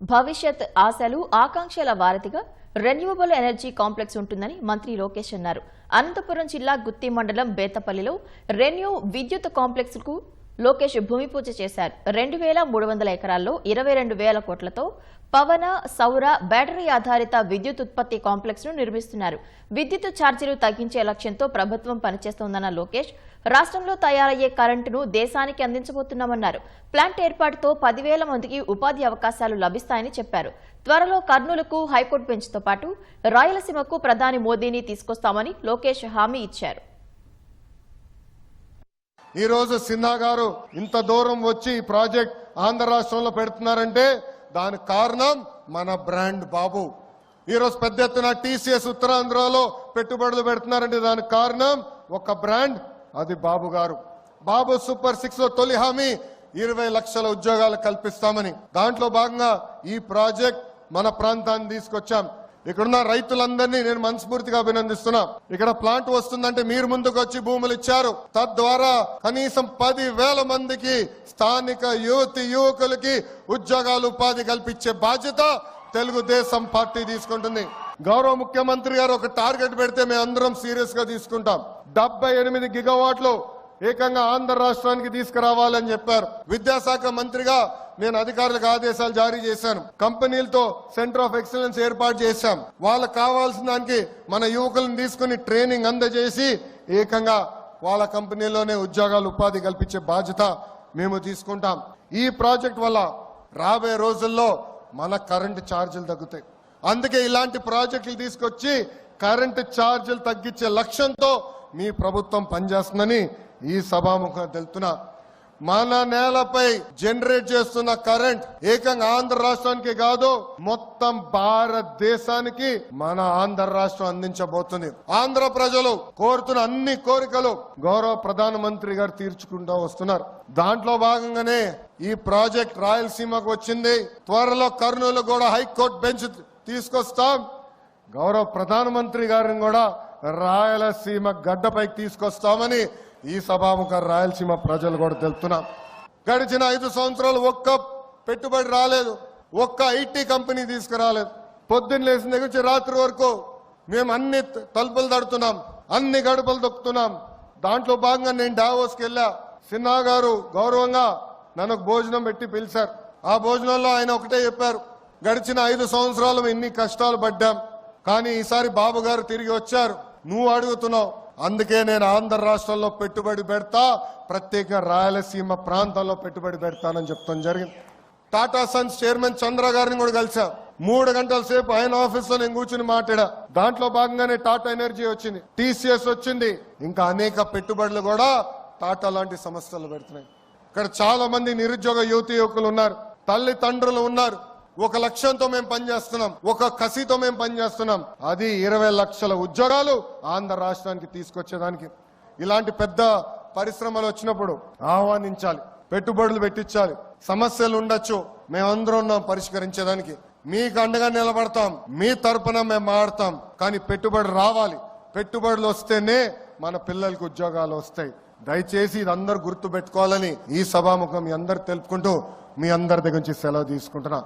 భవిష్యత్ ఆశలు ఆకాంక్షల వారధిగా రెన్యూవబుల్ ఎనర్జీ కాంప్లెక్స్ ఉంటుందని మంత్రి లోకేష్ అన్నారు. అనంతపురం జిల్లా గుత్తి మండలం బేతపల్లిలో రెన్యూ విద్యుత్ కాంప్లెక్స్ కు లోకేష్ భూమి పూజ చేశారు. 2300 ఎకరాల్లో 22,000 కోట్లతో పవన, సౌర, బ్యాటరీ ఆధారిత విద్యుత్ ఉత్పత్తి కాంప్లెక్స్ ను నిర్మిస్తున్నారు. విద్యుత్ ఛార్జీలు తగ్గించే లక్ష్యంతో ప్రభుత్వం పనిచేస్తోందన్న లోకేష్, రాష్ట్రంలో తయారయ్యే కరెంటును దేశానికి అందించబోతున్నామన్నారు. ప్లాంట్ ఏర్పాటుతో 10,000 మందికి ఉపాధి అవకాశాలు లభిస్తాయని చెప్పారు. త్వరలో కర్నూలుకు హైకోర్టు బెంచ్తో పాటు రాయలసీమకు ప్రధాని మోదీని తీసుకొస్తామని లోకేష్ హామీ ఇచ్చారు. ఈ రోజు సిన్హా గారు ఇంత దూరం వచ్చి ఈ ప్రాజెక్ట్ ఆంధ్ర రాష్ట్రంలో పెడుతున్నారంటే దానికి కారణం మన బ్రాండ్ బాబు. ఈ రోజు పెద్ద ఎత్తున టీసీఎస్ ఉత్తరాంధ్రలో పెట్టుబడులు పెడుతున్నారంటే దానికి కారణం ఒక బ్రాండ్, అది బాబు గారు. బాబు సూపర్ 6 లో తొలి హామీ 20 లక్షల ఉద్యోగాలు కల్పిస్తామని. దాంట్లో భాగంగా ఈ ప్రాజెక్ట్ మన ప్రాంతాన్ని తీసుకొచ్చాం. ఇక్కడున్న రైతులందరినీ నేను మనస్ఫూర్తిగా అభినందిస్తున్నా. ఇక్కడ ప్లాంట్ వస్తుందంటే మీరు ముందుకు వచ్చి భూములు ఇచ్చారు. తద్వారా కనీసం 10,000 మందికి స్థానిక యువకులకి ఉద్యోగాలు, ఉపాధి కల్పించే బాధ్యత తెలుగుదేశం పార్టీ తీసుకుంటుంది. గౌరవ ముఖ్యమంత్రి గారు ఒక టార్గెట్ పెడితే మేము అందరం సీరియస్ గా తీసుకుంటాం. 78 గిగావాట్లు ఏకంగా ఆంధ్ర రాష్ట్రానికి తీసుకురావాలని చెప్పారు. విద్యాశాఖ మంత్రిగా నేను అధికారులకు ఆదేశాలు జారీ చేశాను. కంపెనీలతో సెంటర్ ఆఫ్ ఎక్సలెన్స్ ఏర్పాటు చేశాం. వాళ్ళకు కావాల్సిన దానికి మన యువకులను తీసుకుని ట్రైనింగ్ అందజేసి ఏకంగా వాళ్ళ కంపెనీలోనే ఉద్యోగాలు, ఉపాధి కల్పించే బాధ్యత మేము తీసుకుంటాం. ఈ ప్రాజెక్ట్ వల్ల రాబోయే రోజుల్లో మన కరెంటు ఛార్జీలు తగ్గుతాయి. అందుకే ఇలాంటి ప్రాజెక్టులు తీసుకొచ్చి కరెంటు ఛార్జీలు తగ్గించే లక్ష్యంతో మీ ప్రభుత్వం పనిచేస్తుందని ఈ సభాముఖంగా తెలుపుతున్నా. మన నేలపై జనరేట్ చేస్తున్న కరెంట్ ఏకంగా ఆంధ్ర రాష్ట్రానికి కాదు, మొత్తం భారతదేశానికి మన ఆంధ్ర రాష్ట్రం అందించబోతుంది. ఆంధ్ర ప్రజలు కోరుతున్న అన్ని కోరికలు గౌరవ ప్రధానమంత్రి గారు తీర్చుకుంటూ వస్తున్నారు. దాంట్లో భాగంగానే ఈ ప్రాజెక్ట్ రాయలసీమకు వచ్చింది. త్వరలో కర్నూలు కూడా హైకోర్టు బెంచ్ తీసుకొస్తాం. గౌరవ ప్రధానమంత్రి గారిని కూడా రాయలసీమ గడ్డపైకి తీసుకొస్తామని ఈ సభాముఖ రాయలసీమ ప్రజలు కూడా తెలుపుతున్నాం. గడిచిన 5 సంవత్సరాలు ఒక్క పెట్టుబడి రాలేదు, ఒక్క ఐటీ కంపెనీ తీసుకురాలేదు. పొద్దున్న లేచిన దగ్గర నుంచి రాత్రి వరకు మేము అన్ని తలుపులు తడుతున్నాం, అన్ని గడపలు దొక్కుతున్నాం. దాంట్లో భాగంగా నేను డావోస్కి వెళ్ళా. సిన్హా గారు గౌరవంగా నన్ను భోజనం పెట్టి పిలిచారు. ఆ భోజనంలో ఆయన ఒకటే చెప్పారు, గడిచిన 5 సంవత్సరాలు ఇన్ని కష్టాలు పడ్డాం, కానీ ఈసారి బాబు గారు తిరిగి వచ్చారు, నువ్వు అడుగుతున్నావు, అందుకే నేను ఆంధ్ర రాష్ట్రంలో పెట్టుబడి పెడతా, ప్రత్యేకంగా రాయలసీమ ప్రాంతాల్లో పెట్టుబడి పెడతానని చెప్తాం జరిగింది. టాటా సన్స్ చైర్మన్ చంద్ర గారిని కూడా కలిసా. 3 గంటల సేపు ఆయన ఆఫీస్ లో నేను కూర్చుని మాట్లాడా. దాంట్లో భాగంగానే టాటా ఎనర్జీ వచ్చింది, టీసీఎస్ వచ్చింది, ఇంకా అనేక పెట్టుబడులు కూడా టాటా లాంటి సంస్థలు పెడుతున్నాయి. ఇక్కడ చాలా మంది నిరుద్యోగ యువకులు ఉన్నారు, తల్లిదండ్రులు ఉన్నారు. ఒక లక్ష్యంతో మేము పనిచేస్తున్నాం, ఒక కసితో మేము పనిచేస్తున్నాం. అది 20 లక్షల ఉద్యోగాలు ఆంధ్ర రాష్ట్రానికి తీసుకొచ్చేదానికి. ఇలాంటి పెద్ద పరిశ్రమలు వచ్చినప్పుడు ఆహ్వానించాలి, పెట్టుబడులు పెట్టించాలి. సమస్యలు ఉండొచ్చు, మేమందరం ఉన్నాం పరిష్కరించేదానికి. మీకు అండగా నిలబడతాం, మీ తరపున మేము మాడతాం. కానీ పెట్టుబడి రావాలి, పెట్టుబడులు వస్తేనే మన పిల్లలకు ఉద్యోగాలు వస్తాయి. దయచేసి ఇది అందరు గుర్తు పెట్టుకోవాలని ఈ సభాముఖం మీ అందరు తెలుపుకుంటూ మీ అందరి దగ్గర నుంచి సెలవు తీసుకుంటున్నా.